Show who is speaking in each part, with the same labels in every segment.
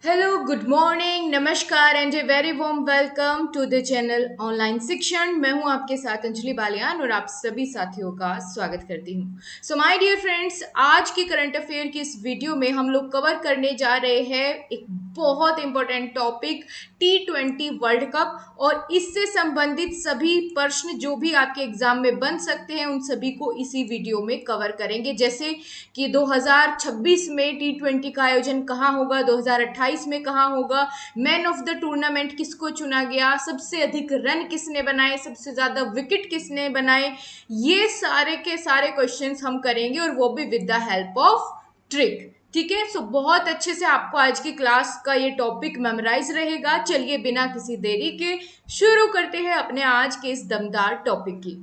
Speaker 1: Hello, good morning, नमस्कार and a very warm welcome to the channel online Shikshan. मैं हूं आपके साथ अंजलि बालियान और आप सभी साथियों का स्वागत करती हूं। सो माय डियर फ्रेंड्स, आज की करंट अफेयर की इस वीडियो में हम लोग कवर करने जा रहे हैं एक बहुत important topic, T20 world cup और इससे संबंधित सभी प्रश्न जो भी आपके एग्जाम में बन सकते हैं उन सभी को इसी वीडियो में कवर करेंगे। जैसे कि 2026 में T20 का आयोजन कहाँ होगा, 2028 में कहाँ होगा, मैन ऑफ द टूर्नामेंट किसको चुना गया, सबसे अधिक रन किसने बनाए, सबसे ज्यादा विकेट किसने बनाए, ये सारे के सारे क्वेश्चंस हम करेंगे और वो भी with the help of trick. ठीक है, सो बहुत अच्छे से आपको आज की क्लास का ये टॉपिक मेमोराइज रहेगा। चलिए बिना किसी देरी के शुरू करते हैं अपने आज के इस दमदार टॉपिक की।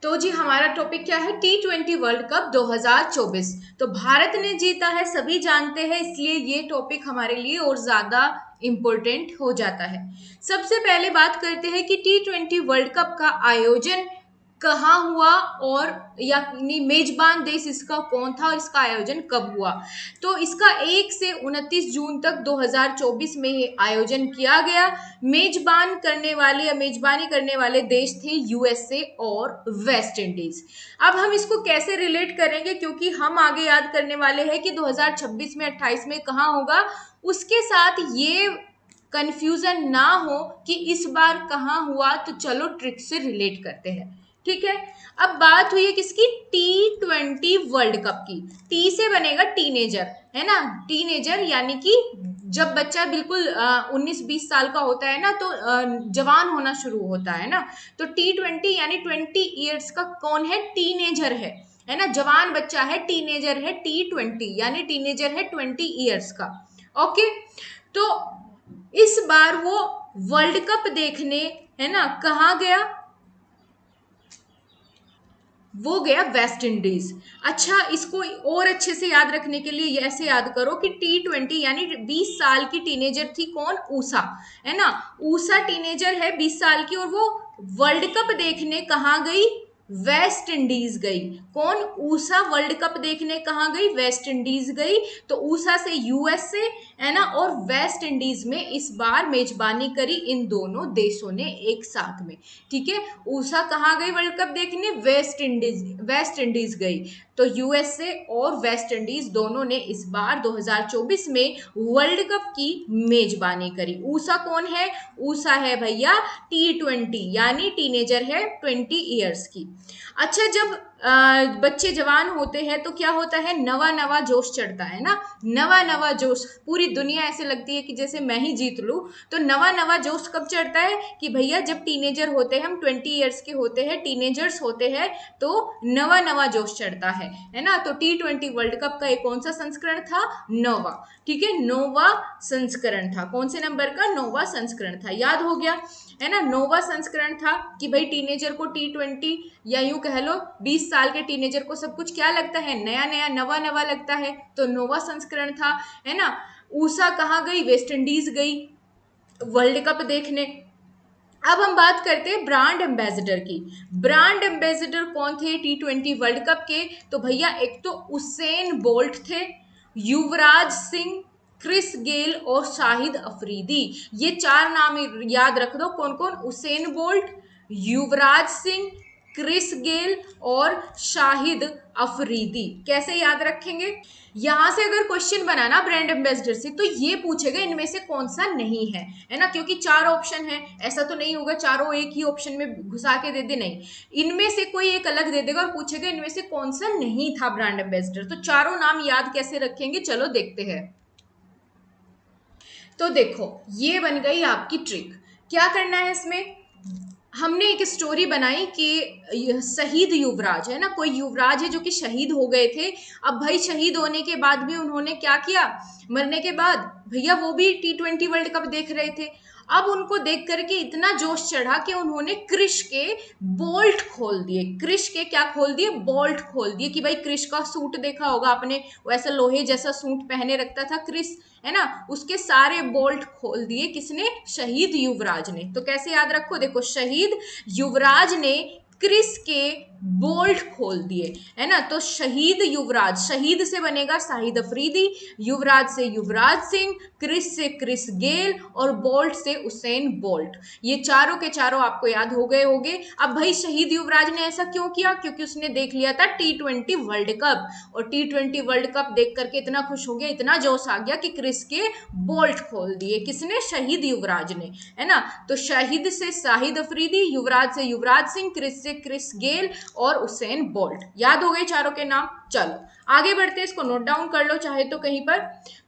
Speaker 1: तो जी हमारा टॉपिक क्या है, T20 वर्ल्ड कप 2024। तो भारत ने जीता है, सभी जानते हैं, इसलिए ये टॉपिक हमारे लिए और ज्यादा इंपॉर्टेंट हो जाता है। सबसे पहले बात करते हैं कि T20 वर्ल्ड कप का आयोजन कहाँ हुआ और यानी मेजबान देश इसका कौन था और इसका आयोजन कब हुआ। तो इसका 1 से 29 जून तक 2024 में ये आयोजन किया गया। मेजबानी करने वाले देश थे यूएसए और वेस्ट इंडीज। अब हम इसको कैसे रिलेट करेंगे, क्योंकि हम आगे याद करने वाले हैं कि 2026 में 28 में कहाँ होगा, उसके साथ ये कंफ्यूजन ना हो कि इस बार कहाँ हुआ। तो चलो ट्रिक से रिलेट करते हैं। ठीक है, अब बात हुई है किसकी, T20 वर्ल्ड कप की। टी से बनेगा टीनेजर, है ना, टीनेजर यानी कि जब बच्चा बिल्कुल 19-20 साल का होता है ना, तो जवान होना शुरू होता है ना। तो T20 यानी 20 ईयर्स का कौन है, टीनेजर है ना, जवान बच्चा है, टीनेजर है। T20 यानी टीनेजर है 20 ईयर्स का। ओके, तो इस बार वो वर्ल्ड कप देखने, है ना, कहाँ गया, वो गया वेस्ट इंडीज। अच्छा, इसको और अच्छे से याद रखने के लिए ऐसे याद करो कि T20 यानी 20 साल की टीनेजर थी कौन, ऊषा, है ना। ऊषा टीनेजर है 20 साल की और वो वर्ल्ड कप देखने कहाँ गई, वेस्ट इंडीज गई। कौन, ऊषा वर्ल्ड कप देखने कहाँ गई, वेस्ट इंडीज गई। तो ऊषा से यूएसए, है ना, और वेस्ट इंडीज में इस बार मेजबानी करी इन दोनों देशों ने एक साथ में। ठीक है, ऊषा कहाँ गई वर्ल्ड कप देखने, वेस्ट इंडीज गई। तो यूएसए और वेस्ट इंडीज दोनों ने इस बार 2024 में वर्ल्ड कप की मेजबानी करी। ऊषा कौन है, ऊषा है भैया T20 यानी टीनेजर है 20 ईयर्स की। अच्छा, जब बच्चे जवान होते हैं तो क्या होता है, नवा नवा जोश चढ़ता है ना, नवा नवा जोश, पूरी दुनिया ऐसे लगती है कि जैसे मैं ही जीत लूं। तो नवा नवा जोश कब चढ़ता है कि भैया जब टीनेजर होते हैं, हम 20 ईयर्स के होते हैं, टीनेजर्स होते हैं, तो नवा नवा जोश चढ़ता है ना। तो T20 वर्ल्ड कप का एक कौन सा संस्करण था, नौवा। ठीक है, नौवा संस्करण था, कौन से नंबर का, नौवा संस्करण था, याद हो गया, है ना। नौवा संस्करण था कि भाई टीनेजर को T20 या यूं कह लो 20 साल के टीनेजर को सब कुछ क्या लगता है, नया नया नवा नवा लगता है। तो नौवा संस्करण था, है ना। ऊषा कहाँ गई, वेस्ट इंडीज गई वर्ल्ड कप देखने। अब हम बात करते हैं ब्रांड एम्बेसडर की। ब्रांड एम्बेसडर कौन थे T20 वर्ल्ड कप के, तो भैया एक तो उसेन बोल्ट थे, युवराज सिंह, क्रिस गेल और शाहिद अफरीदी। ये 4 नाम याद रख दो, कौन कौन, Usain bolt, Yuvraj Singh, Chris Gayle और शाहिद अफरीदी। कैसे याद रखेंगे, यहां से अगर क्वेश्चन बनाना ब्रांड एम्बेसडर से तो ये पूछेगा इनमें से कौन सा नहीं है ना, क्योंकि 4 ऑप्शन है, ऐसा तो नहीं होगा चारों एक ही ऑप्शन में घुसा के दे दे, नहीं, इनमें से कोई एक अलग दे देगा और पूछेगा इनमें से कौन सा नहीं था ब्रांड एम्बेसडर। तो चारों नाम याद कैसे रखेंगे, चलो देखते हैं। तो देखो ये बन गई आपकी ट्रिक। क्या करना है इसमें, हमने एक स्टोरी बनाई कि शहीद युवराज, है ना, कोई युवराज है जो कि शहीद हो गए थे। अब भाई शहीद होने के बाद भी उन्होंने क्या किया, मरने के बाद भैया वो भी T20 वर्ल्ड कप देख रहे थे। अब उनको देख करके इतना जोश चढ़ा कि उन्होंने क्रिश के बोल्ट खोल दिए, क्रिश के क्या खोल दिए, बोल्ट खोल दिए। कि भाई क्रिश का सूट देखा होगा आपने, वैसा लोहे जैसा सूट पहने रखता था क्रिश, है ना, उसके सारे बोल्ट खोल दिए, किसने, शहीद युवराज ने। तो कैसे याद रखो, देखो शहीद युवराज ने क्रिस के बोल्ट खोल दिए, है ना। तो शहीद युवराज, शहीद से बनेगा शाहिद अफरीदी, युवराज से युवराज सिंह, क्रिस से क्रिस गेल और बोल्ट से उसेन बोल्ट। ये चारों के चारों आपको याद हो गए होंगे। अब भाई शहीद युवराज ने ऐसा क्यों किया? क्योंकि उसने देख लिया था T20 वर्ल्ड कप, और T20 वर्ल्ड कप देख करके इतना खुश हो गया, इतना जोश आ गया कि क्रिस के बोल्ट खोल दिए। किसने? शहीद युवराज ने, है ना। तो शहीद से शाहिद अफरीदी, युवराज से युवराज सिंह, क्रिस से क्रिस गेल और उसेन बोल्ट। याद हो गए चारों के नाम। चलो आगे बढ़ते हैं, इसको नोट डाउन कर लो चाहे तो कहीं पर।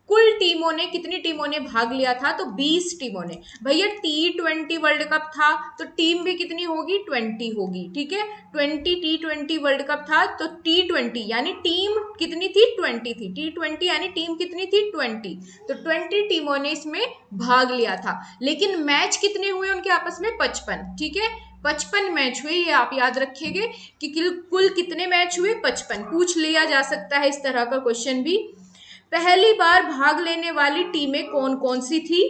Speaker 1: कुल टीमों ने, कितनी टीमों ने भाग लिया था? तो 20 टीमों ने। भैया T20 वर्ल्ड कप था तो टीम भी कितनी होगी? 20 होगी, ठीक है। 20 T20 वर्ल्ड कप था तो T20 यानी टीम कितनी थी? 20 थी। T20 यानी टीम कितनी थी? 20। तो 20 टीमों ने इसमें भाग लिया था, लेकिन मैच कितने हुए उनके आपस में? 55, ठीक है। 55 मैच हुए, ये आप याद रखेंगे कि कुल कितने मैच हुए? 55। पूछ लिया जा सकता है इस तरह का क्वेश्चन भी। पहली बार भाग लेने वाली टीमें कौन कौन सी थी?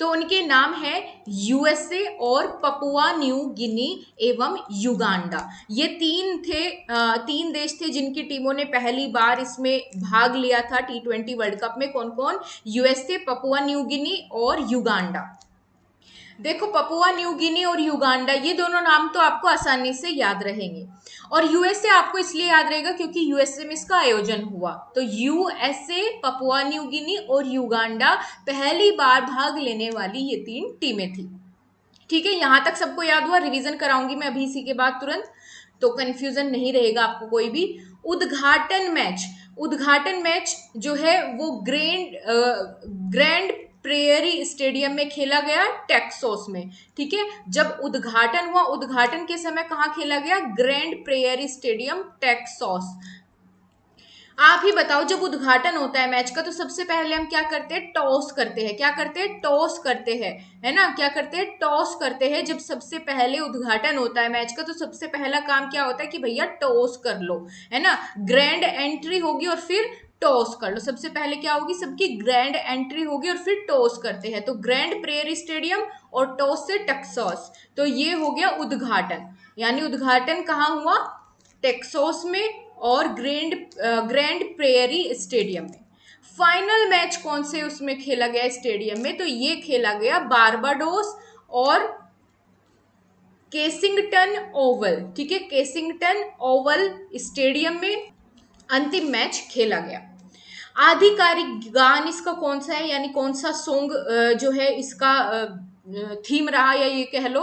Speaker 1: तो उनके नाम है यूएसए और पपुआ न्यू गिनी एवं युगांडा। ये तीन देश थे जिनकी टीमों ने पहली बार इसमें भाग लिया था T20 वर्ल्ड कप में। कौन कौन? यूएसए, पपुआ न्यू गिनी और युगांडा। देखो पपुआ न्यू गिनी और युगांडा, ये दोनों नाम तो आपको आसानी से याद रहेंगे, और यूएसए आपको इसलिए याद रहेगा क्योंकि यूएसए में इसका आयोजन हुआ। तो यूएसए, पपुआ न्यू गिनी और युगांडा पहली बार भाग लेने वाली ये 3 टीमें थी, ठीक है। यहां तक सबको याद हुआ? रिवीजन कराऊंगी मैं अभी इसी के बाद तुरंत, तो कंफ्यूजन नहीं रहेगा आपको कोई भी। उद्घाटन मैच जो है वो ग्रैंड प्रेयरी स्टेडियम में खेला गया, टेक्सास में, ठीक है। जब उद्घाटन हुआ, उद्घाटन के समय कहाँ खेला गया? Grand prairie stadium, Texas. आप ही बताओ, जब उद्घाटन होता है मैच का तो सबसे पहले हम क्या करते हैं? टॉस करते हैं। क्या करते हैं? टॉस करते हैं, है ना। क्या करते हैं? टॉस करते हैं। जब सबसे पहले उद्घाटन होता है मैच का तो सबसे पहला काम क्या होता है कि भैया टॉस कर लो, है ना। ग्रैंड एंट्री होगी और फिर टॉस कर लो। सबसे पहले क्या होगी? सबकी ग्रैंड एंट्री होगी और फिर टॉस करते हैं। तो ग्रैंड प्रेयरी स्टेडियम और टॉस से टेक्सास। तो ये हो गया उद्घाटन, यानी उद्घाटन कहाँ हुआ? टेक्सास में और ग्रैंड प्रेयरी स्टेडियम में। फाइनल मैच कौन से उसमें खेला गया स्टेडियम में? तो ये खेला गया बारबाडोस और केसिंगटन ओवल, ठीक है। केसिंगटन ओवल स्टेडियम में अंतिम मैच खेला गया। आधिकारिक गान इसका कौन सा है, यानी कौन सा सॉन्ग जो है इसका थीम रहा, या ये कह लो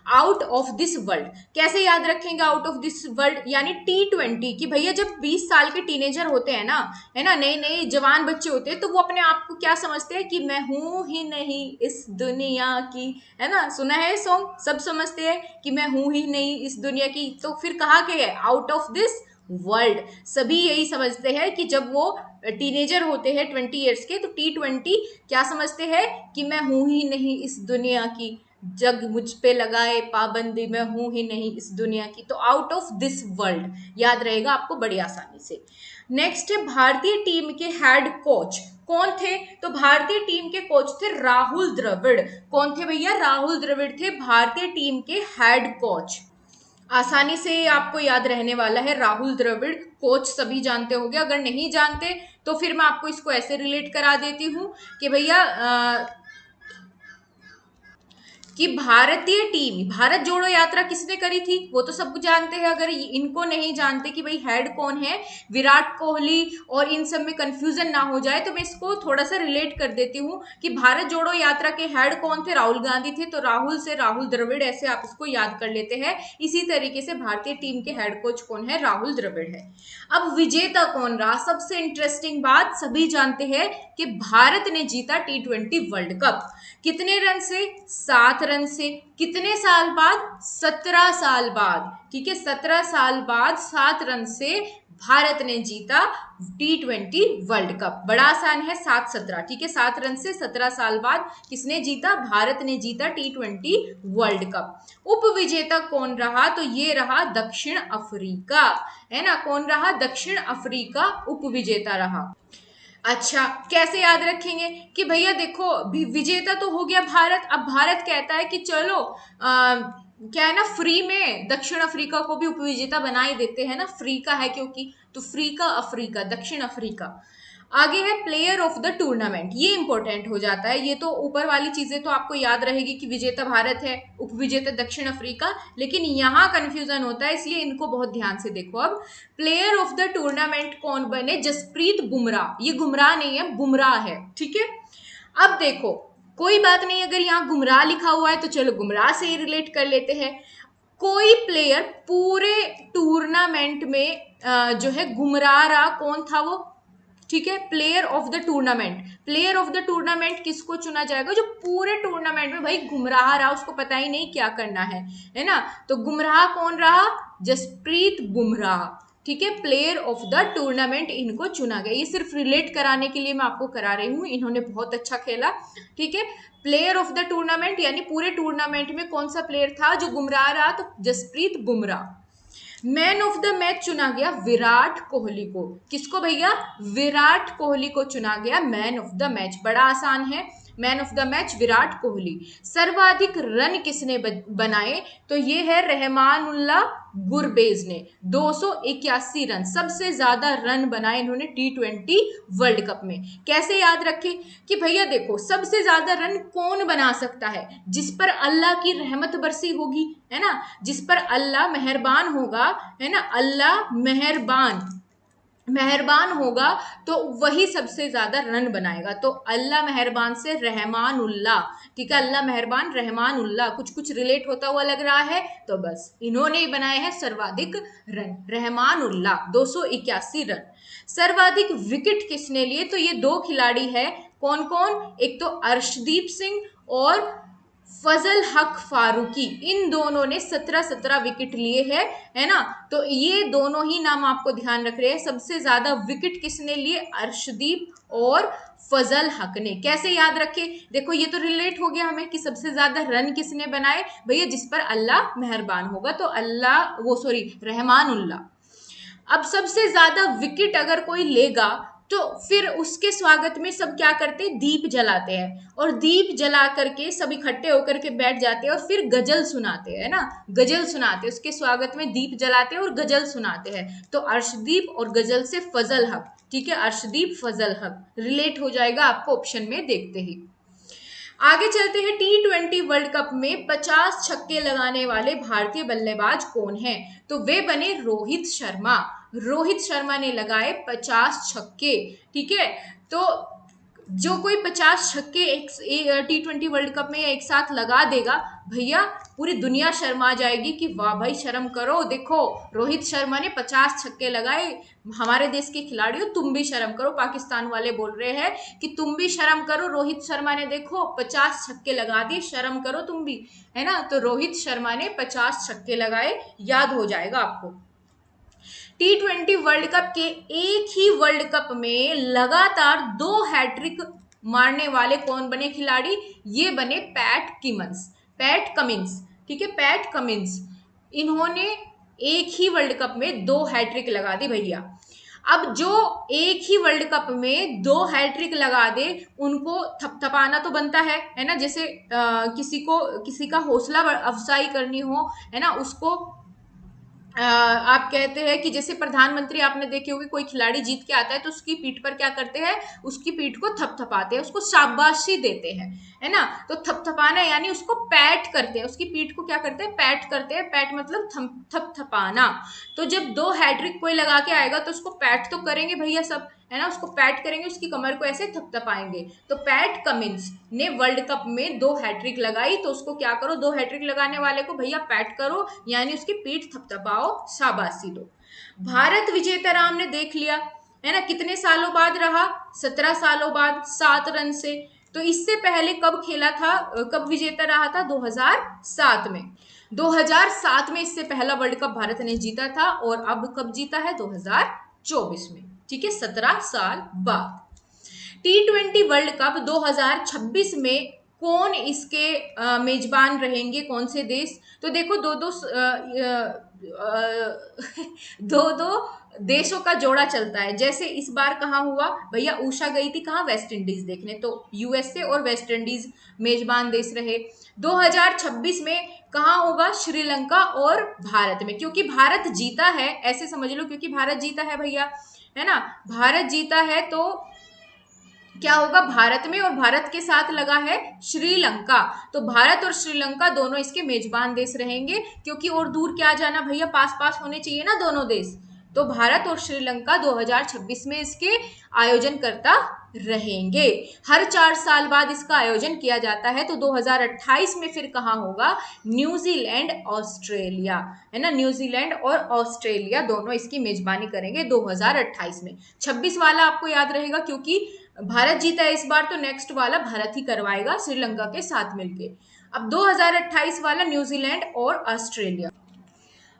Speaker 1: आउट ऑफ दिस वर्ल्ड। कैसे याद रखेंगे आउट ऑफ दिस वर्ल्ड? यानी T20 कि भैया जब 20 साल के टीनेजर होते हैं ना, है ना, नए नए जवान बच्चे होते हैं, तो वो अपने आप को क्या समझते हैं कि मैं हूं ही नहीं इस दुनिया की, है ना। सुना है सॉन्ग, सब समझते हैं कि मैं हूं ही नहीं इस दुनिया की। तो फिर कहा के है? Out of this world. सभी यही समझते हैं कि जब वो टीनेजर होते हैं 20 ईयर्स के, तो T20 क्या समझते हैं कि मैं हूं ही नहीं इस दुनिया की, जग मुझ पे लगाए पाबंदी, मैं हूं ही नहीं इस दुनिया की। तो आउट ऑफ दिस वर्ल्ड याद रहेगा आपको बड़ी आसानी से। नेक्स्ट है भारतीय टीम के हेड कोच कौन थे? तो भारतीय टीम के कोच थे राहुल द्रविड़। कौन थे भैया? राहुल द्रविड़ थे भारतीय टीम के हेड कोच। आसानी से आपको याद रहने वाला है, राहुल द्रविड़ कोच सभी जानते होंगे। अगर नहीं जानते तो फिर मैं आपको इसको ऐसे रिलेट करा देती हूँ कि भैया कि भारतीय टीम, भारत जोड़ो यात्रा किसने करी थी? वो तो सब जानते हैं। अगर इनको नहीं जानते कि भाई हेड कौन है, विराट कोहली और इन सब में कंफ्यूजन ना हो जाए, तो मैं इसको थोड़ा सा रिलेट कर देती हूँ कि भारत जोड़ो यात्रा के हेड कौन थे? राहुल गांधी थे। तो राहुल से राहुल द्रविड़, ऐसे आप इसको याद कर लेते हैं। इसी तरीके से भारतीय टीम के हेड कोच कौन है? राहुल द्रविड़ है। अब विजेता कौन रहा? सबसे इंटरेस्टिंग बात, सभी जानते हैं कि भारत ने जीता T20 वर्ल्ड कप। कितने रन से? 7 रन से। कितने साल बाद? 17 साल बाद, ठीक है। 17 साल बाद 7 रन से भारत ने जीता T20 वर्ल्ड कप। बड़ा आसान है, 7-17, ठीक है। 7 रन से 17 साल बाद किसने जीता? भारत ने जीता T20 वर्ल्ड कप। उप विजेता कौन रहा? तो ये रहा दक्षिण अफ्रीका, है ना। कौन रहा? दक्षिण अफ्रीका उप विजेता रहा। अच्छा, कैसे याद रखेंगे कि भैया देखो विजेता तो हो गया भारत। अब भारत कहता है कि चलो क्या है ना, फ्री में दक्षिण अफ्रीका को भी उपविजेता बना ही देते हैं ना, फ्री का है क्योंकि, तो फ्री का अफ्रीका, दक्षिण अफ्रीका। आगे है प्लेयर ऑफ द टूर्नामेंट, ये इंपॉर्टेंट हो जाता है। ये तो ऊपर वाली चीजें तो आपको याद रहेगी कि विजेता भारत है, उपविजेता दक्षिण अफ्रीका, लेकिन यहाँ कंफ्यूजन होता है, इसलिए इनको बहुत ध्यान से देखो। अब प्लेयर ऑफ द टूर्नामेंट कौन बने? जसप्रीत बुमराह, ये गुमराह नहीं है, बुमराह है, ठीक है। अब देखो, कोई बात नहीं, अगर यहाँ गुमराह लिखा हुआ है तो चलो गुमराह से ही रिलेट कर लेते हैं। कोई प्लेयर पूरे टूर्नामेंट में जो है गुमराह रहा, कौन था वो? ठीक है, player of the tournament. Player of the tournament किसको चुना जाएगा? जो पूरे टूर्नामेंट में भाई गुमराह रहा, उसको पता ही नहीं क्या करना है ना। तो गुमराह कौन रहा? जसप्रीत बुमराह, ठीक है। प्लेयर ऑफ द टूर्नामेंट इनको चुना गया, ये सिर्फ रिलेट कराने के लिए मैं आपको करा रही हूँ, इन्होंने बहुत अच्छा खेला, ठीक है। प्लेयर ऑफ द टूर्नामेंट यानी पूरे टूर्नामेंट में कौन सा प्लेयर था जो गुमराह रहा? तो Jasprit Bumrah. Man of the match चुना गया विराट कोहली को। किसको भैया? विराट कोहली को चुना गया मैन ऑफ द मैच, बड़ा आसान है। Man of the match Virat Kohli. सर्वाधिक रन किसने बनाए? तो ये है रहमानुल्लाह गुरबेज ने, 281 रन, सबसे ज्यादा रन बनाए इन्होंने T20 वर्ल्ड कप में। कैसे याद रखें कि भैया देखो, सबसे ज्यादा रन कौन बना सकता है? जिस पर अल्लाह की रहमत बरसी होगी, है ना, जिस पर अल्लाह मेहरबान होगा, है ना, अल्लाह मेहरबान होगा तो वही सबसे ज्यादा रन बनाएगा। तो अल्लाह मेहरबान से रहमानुल्लाह, ठीक है, अल्लाह मेहरबान रहमानुल्लाह, कुछ कुछ रिलेट होता हुआ लग रहा है, तो बस इन्होंने ही बनाए हैं सर्वाधिक रन, रहमानुल्लाह 281 रन। सर्वाधिक विकेट किसने लिए? तो ये दो खिलाड़ी है, कौन कौन? एक तो अर्शदीप सिंह और फजल हक फारूकी, इन दोनों ने 17 विकेट लिए हैं, है ना। तो ये दोनों ही नाम आपको ध्यान रख रहे हैं। सबसे ज्यादा विकेट किसने लिए? अर्शदीप और फजल हक ने। कैसे याद रखे? देखो ये तो रिलेट हो गया हमें कि सबसे ज्यादा रन किसने बनाए भैया? जिस पर अल्लाह मेहरबान होगा, तो रहमानुल्लाह। अब सबसे ज्यादा विकेट अगर कोई लेगा तो फिर उसके स्वागत में सब क्या करते हैं? दीप जलाते हैं, और दीप जला करके सब इकट्ठे होकर के बैठ जाते हैं और फिर गजल सुनाते हैं ना, गजल सुनाते हैं, उसके स्वागत में दीप जलाते हैं और गजल सुनाते हैं। तो अर्शदीप और गजल से फजल हक, ठीक है, अर्शदीप फजल हक रिलेट हो जाएगा आपको ऑप्शन में देखते ही। आगे चलते हैं, T20 वर्ल्ड कप में 50 छक्के लगाने वाले भारतीय बल्लेबाज कौन हैं? तो वे बने रोहित शर्मा। रोहित शर्मा ने लगाए 50 छक्के, ठीक है। तो जो कोई 50 छक्के T20 वर्ल्ड कप में एक साथ लगा देगा भैया, पूरी दुनिया शर्मा जाएगी कि वाह भाई शर्म करो, देखो रोहित शर्मा ने 50 छक्के लगाए, हमारे देश के खिलाड़ियों तुम भी शर्म करो। पाकिस्तान वाले बोल रहे हैं कि तुम भी शर्म करो, रोहित शर्मा ने देखो 50 छक्के लगा दिए, शर्म करो तुम भी, है ना। तो रोहित शर्मा ने 50 छक्के लगाए, याद हो जाएगा आपको। T20 वर्ल्ड कप के एक ही वर्ल्ड कप में लगातार 2 हैट्रिक मारने वाले कौन बने खिलाड़ी? ये बने पैट कमिंस, ठीक है, पैट कमिंस। इन्होंने एक ही वर्ल्ड कप में 2 हैट्रिक लगा दी भैया। अब जो एक ही वर्ल्ड कप में 2 हैट्रिक लगा दे उनको थपथपाना तो बनता है ना। जैसे किसी का हौसला अफजाई करनी हो, है ना, उसको आप कहते हैं कि जैसे प्रधानमंत्री आपने देखे होंगे, कोई खिलाड़ी जीत के आता है तो उसकी पीठ पर क्या करते हैं? उसकी पीठ को थपथपाते हैं, उसको शाबाशी देते हैं, है ना। तो थपथपाना यानी उसको पैट करते हैं, उसकी पीठ को क्या करते हैं? पैट करते हैं। पैट मतलब थपथपाना। तो जब 2 हैट्रिक कोई लगा के आएगा तो उसको पैट तो करेंगे भैया सब, है ना, उसको पैट करेंगे, उसकी कमर को ऐसे थपथपाएंगे। तो पैट कमिंस ने वर्ल्ड कप में 2 हैट्रिक लगाई, तो उसको क्या करो? 2 हैट्रिक लगाने वाले को भैया पैट करो, यानी उसकी पीठ थपथपाओ, शाबाशी दो। भारत विजेता राम ने देख लिया, है ना, कितने सालों बाद रहा? 17 सालों बाद, 7 रन से। तो इससे पहले कब खेला था, कब विजेता रहा था? 2007 में। 2007 में इससे पहला वर्ल्ड कप भारत ने जीता था, और अब कब जीता है? 2024 में, ठीक है, 17 साल बाद। T20 वर्ल्ड कप 2026 में कौन इसके मेजबान रहेंगे? कौन से देश? तो देखो दो दो देशों का जोड़ा चलता है। जैसे इस बार कहाँ हुआ भैया, उषा गई थी कहाँ, वेस्ट इंडीज देखने, तो यूएसए और वेस्ट इंडीज मेजबान देश रहे। 2026 में कहाँ होगा, श्रीलंका और भारत में, क्योंकि भारत जीता है, ऐसे समझ लो, क्योंकि भारत जीता है भैया, है ना, भारत जीता है तो क्या होगा, भारत में, और भारत के साथ लगा है श्रीलंका, तो भारत और श्रीलंका दोनों इसके मेजबान देश रहेंगे, क्योंकि और दूर क्या जाना भैया, पास पास होने चाहिए ना दोनों देश, तो भारत और श्रीलंका 2026 में इसके आयोजन करता रहेंगे। हर 4 साल बाद इसका आयोजन किया जाता है, तो 2028 में फिर कहाँ होगा, न्यूजीलैंड ऑस्ट्रेलिया, है ना, न्यूजीलैंड और ऑस्ट्रेलिया दोनों इसकी मेजबानी करेंगे 2028 में। 26 वाला आपको याद रहेगा, क्योंकि भारत जीता है इस बार, तो नेक्स्ट वाला भारत ही करवाएगा श्रीलंका के साथ मिलके। अब 2028 वाला न्यूजीलैंड और ऑस्ट्रेलिया।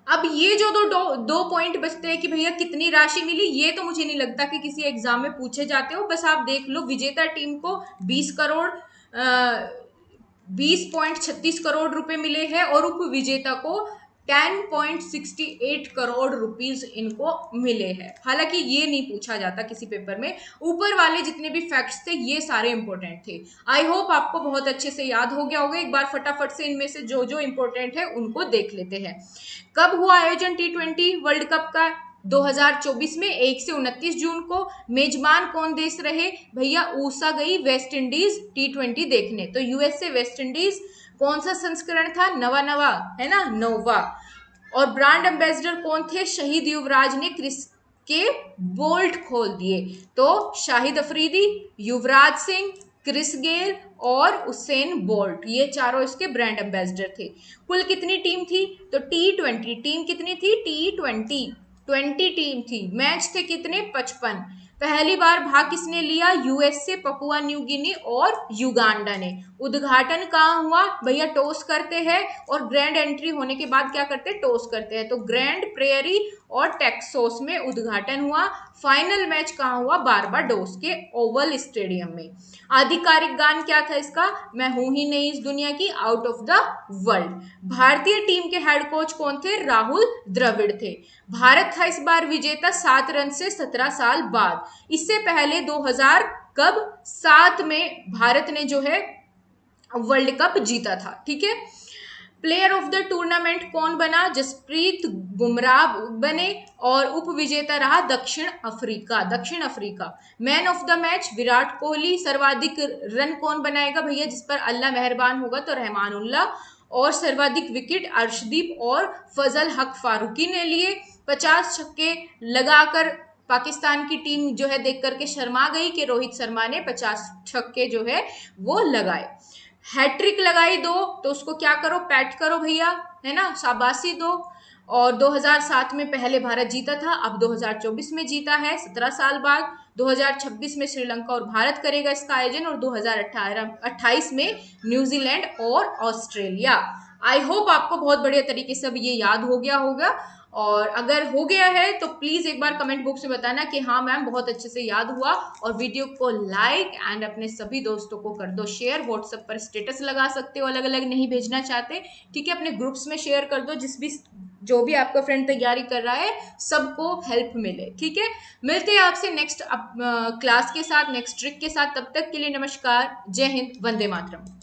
Speaker 1: अब ये जो दो पॉइंट बचते हैं कि भैया कितनी राशि मिली, ये तो मुझे नहीं लगता कि किसी एग्जाम में पूछे जाते हो, बस आप देख लो, विजेता टीम को 20 करोड़ 20.36 करोड़ रुपए मिले हैं, और उप विजेता को 10.68 करोड़ रुपीस इनको मिले हैं। हालांकि ये नहीं पूछा जाता किसी पेपर में, ऊपर वाले जितने भी फैक्ट्स थे ये सारे इंपॉर्टेंट थे। आई होप आपको बहुत अच्छे से याद हो गया होगा। एक बार फटाफट से इनमें से जो जो इंपॉर्टेंट है उनको देख लेते हैं। कब हुआ आयोजन T20 वर्ल्ड कप का, 2024 में 1 से 29 जून को। मेजबान कौन देश रहे भैया, ऊषा गई वेस्ट इंडीज T20 देखने, तो यूएसए वेस्ट इंडीज कौन सा संस्करण था, नवा नवा, है ना, नोवा। और ब्रांड एम्बेसडर कौन थे, शहीद युवराज ने क्रिस के बोल्ट खोल दिए, तो शाहिद अफरीदी, युवराज सिंह, क्रिस गेल और उसेन बोल्ट, ये चारों इसके ब्रांड एम्बेसडर थे। कुल कितनी टीम थी, तो T20 टीम कितनी थी, T20 टीम थी। मैच थे कितने, 55। पहली बार भाग किसने लिया, यूएसए, पपुआ न्यू गिनी और युगांडा ने। उद्घाटन कहाँ हुआ भैया, टॉस करते हैं, और ग्रैंड एंट्री होने के बाद क्या करते हैं, टॉस करते हैं, तो ग्रैंड प्रेयरी और टेक्सास में उद्घाटन हुआ। फाइनल मैच कहाँ हुआ, बारबाडोस के ओवल स्टेडियम में। आधिकारिक गान क्या था इसका, मैं हूं ही नहीं इस दुनिया की, आउट ऑफ द वर्ल्ड। भारतीय टीम के हेड कोच कौन थे, राहुल द्रविड़ थे। भारत था इस बार विजेता 7 रन से 17 साल बाद। इससे पहले 2000 कब 7 में भारत ने जो है वर्ल्ड कप जीता था, ठीक है। प्लेयर ऑफ द टूर्नामेंट कौन बना, जसप्रीत बुमराह बने, और उप विजेता रहा दक्षिण Africa. Man of the match Virat Kohli. सर्वाधिक रन कौन बनाएगा भैया, जिस पर अल्लाह मेहरबान होगा, तो रहमानुल्लाह। और सर्वाधिक विकेट अर्शदीप और फजल हक फारूकी ने लिए। 50 छक्के लगाकर पाकिस्तान की टीम जो है देख करके शर्मा गई कि रोहित शर्मा ने 50 छक्के जो है वो लगाए। हैट्रिक लगाई दो, तो उसको क्या करो, पैट करो भैया, है ना, शाबाशी दो। और 2007 में पहले भारत जीता था, अब 2024 में जीता है 17 साल बाद। 2026 में श्रीलंका और भारत करेगा इसका आयोजन, और 2028 में न्यूजीलैंड और ऑस्ट्रेलिया। आई होप आपको बहुत बढ़िया तरीके से अब ये याद हो गया होगा, और अगर हो गया है तो प्लीज एक बार कमेंट बॉक्स में बताना कि हाँ मैम बहुत अच्छे से याद हुआ, और वीडियो को लाइक एंड अपने सभी दोस्तों को कर दो शेयर। व्हाट्सएप पर स्टेटस लगा सकते हो, अलग अलग नहीं भेजना चाहते, ठीक है, अपने ग्रुप्स में शेयर कर दो, जो भी आपका फ्रेंड तैयारी कर रहा है सबको हेल्प मिले, ठीक है। मिलते हैं आपसे नेक्स्ट क्लास के साथ, नेक्स्ट ट्रिक के साथ, तब तक के लिए नमस्कार, जय हिंद, वंदे मातरम।